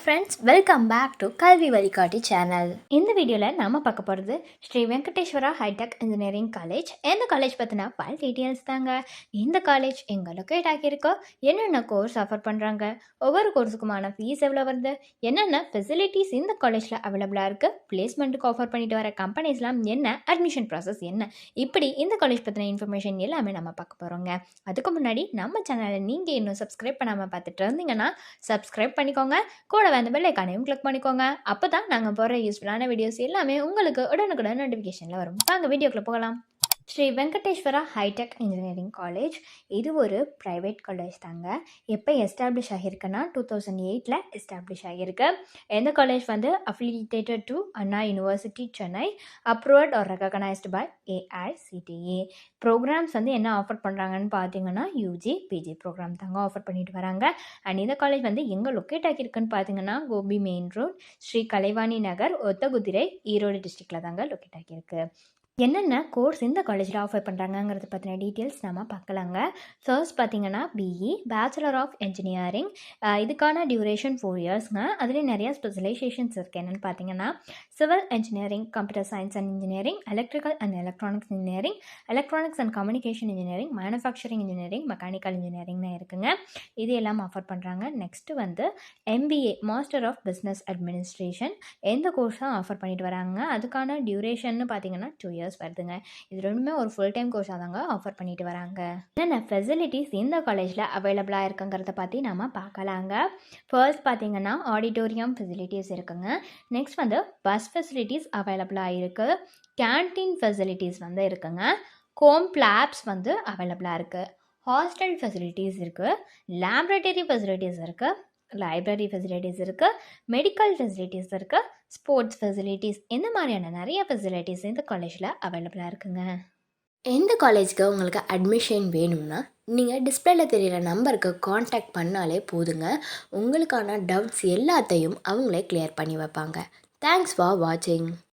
Friends, welcome back to கல்வி வழிகாட்டி channel. இந்த வீடியோவில் நாம் பார்க்க போகிறது Sri Venkateswara hitech engineering college. இந்த காலேஜ் பற்றின பல டீட்டெயில்ஸ் தாங்க. இந்த காலேஜ் எங்கே லொக்கேட் ஆகியிருக்கோ, என்னென்ன கோர்ஸ் ஆஃபர் பண்ணுறாங்க, ஒவ்வொரு கோர்ஸுக்குமான ஃபீஸ் எவ்வளோ வருது, என்னென்ன ஃபெசிலிட்டிஸ் இந்த காலேஜில் அவைலபிளாக இருக்குது, பிளேஸ்மெண்ட்டுக்கு ஆஃபர் பண்ணிட்டு வர கம்பெனிஸ்லாம் என்ன, அட்மிஷன் ப்ராசஸ் என்ன, இப்படி இந்த காலேஜ் பற்றின இன்ஃபர்மேஷன் எல்லாமே நம்ம பார்க்க போகிறோங்க. அதுக்கு முன்னாடி நம்ம சேனலை நீங்கள் இன்னும் சப்ஸ்கிரைப் பண்ணாமல் பார்த்துட்டு இருந்தீங்கன்னா சப்ஸ்கிரைப் பண்ணிக்கோங்க. கூட வந்து பெல் ஐக்கானையும் கிளிக் பண்ணிக்கோங்க. அப்போ தான் நாங்கள் போடுற யூஸ்ஃபுல்லான வீடியோஸ் எல்லாமே உங்களுக்கு உடனுக்குடன் நோட்டிஃபிகேஷனில் வரும். வாங்க வீடியோக்குள்ளே போகலாம். Sri Venkateswara hitech engineering college இது ஒரு ப்ரைவேட் காலேஜ் தாங்க. எப்போ எஸ்டாப்ளிஷ் ஆகியிருக்குன்னா 2008 எஸ்டாப்ளிஷ் ஆகியிருக்கு. இந்த காலேஜ் வந்து affiliated to Anna university Chennai, approved or recognised by AICTE. Programmes வந்து என்ன ஆஃபர் பண்ணுறாங்கன்னு பார்த்தீங்கன்னா யூஜி பிஜி ப்ரோக்ராம் தாங்க ஆஃபர் பண்ணிட்டு வராங்க. அண்ட் இந்த காலேஜ் வந்து எங்கே லொக்கேட் ஆகியிருக்குன்னு பார்த்தீங்கன்னா கோபி மெயின் ரோட், ஸ்ரீ கலைவாணி நகர், ஒத்தகுதிரை, ஈரோடு டிஸ்ட்ரிக்டில் தாங்க லொக்கேட் ஆகியிருக்கு. என்னென்ன கோர்ஸ் இந்த காலேஜில் ஆஃபர் பண்ணுறாங்கங்கிறத பற்றின டீட்டெயில்ஸ் நம்ம பார்க்கலாங்க. ஃபர்ஸ்ட் பார்த்தீங்கன்னா பிஇ பேச்சுலர் ஆஃப் இன்ஜினியரிங். இதுக்கான டியூரேஷன் 4 இயர்ஸ்ங்க. அதுலேயும் நிறையா ஸ்பெஷலைசேஷன்ஸ் இருக்குது. என்னென்னு பார்த்தீங்கன்னா civil engineering, computer science and engineering, electrical and electronics engineering, electronics and communication engineering, manufacturing engineering, mechanical இன்ஜினியரிங்னு இருக்குங்க. இது எல்லாம் ஆஃபர் பண்ணுறாங்க. நெக்ஸ்ட்டு வந்து MBA master of business administration. எந்த கோர்ஸும் ஆஃபர் பண்ணிட்டு வராங்க. அதுக்கான டியூரேஷன் பார்த்தீங்கன்னா 2 இயர்ஸ் வருதுங்க. இது ரெண்டுமே ஒரு ஃபுல் டைம் கோர்ஸாக தாங்க ஆஃபர் பண்ணிட்டு வராங்க. என்னென்ன ஃபெசிலிட்டிஸ் இந்த காலேஜில் அவைலபிளாக இருக்குங்கிறத பற்றி நம்ம பார்க்கலாங்க. ஃபர்ஸ்ட் பார்த்தீங்கன்னா ஆடிட்டோரியம் ஃபெசிலிட்டிஸ் இருக்குங்க. நெக்ஸ்ட் வந்து பஸ் ஃபெசிலிட்டிஸ் அவைலபிளாக இருக்குது. கேன்டீன் ஃபெசிலிட்டிஸ் வந்து இருக்குங்க. ஹோம் லேப்ஸ் வந்து அவைலபிளாக இருக்குது. ஹாஸ்டல் ஃபெசிலிட்டிஸ் இருக்குது. லேபரேட்டரி ஃபெசிலிட்டிஸ் இருக்குது. லைப்ரரி ஃபெசிலிட்டிஸ் இருக்குது. மெடிக்கல் ஃபெசிலிட்டிஸ் இருக்குது. ஸ்போர்ட்ஸ் ஃபெசிலிட்டிஸ், இந்த மாதிரியான நிறைய ஃபெசிலிட்டிஸ் இந்த காலேஜில் அவைலபிளாக இருக்குங்க. எந்த காலேஜுக்கு உங்களுக்கு அட்மிஷன் வேணும்னா நீங்கள் டிஸ்பிளேல தெரிகிற நம்பருக்கு காண்டாக்ட் பண்ணாலே போதுங்க. உங்களுக்கான டவுட்ஸ் எல்லாத்தையும் அவங்களே கிளியர் பண்ணி வைப்பாங்க. தேங்க்ஸ் ஃபார் வாட்சிங்.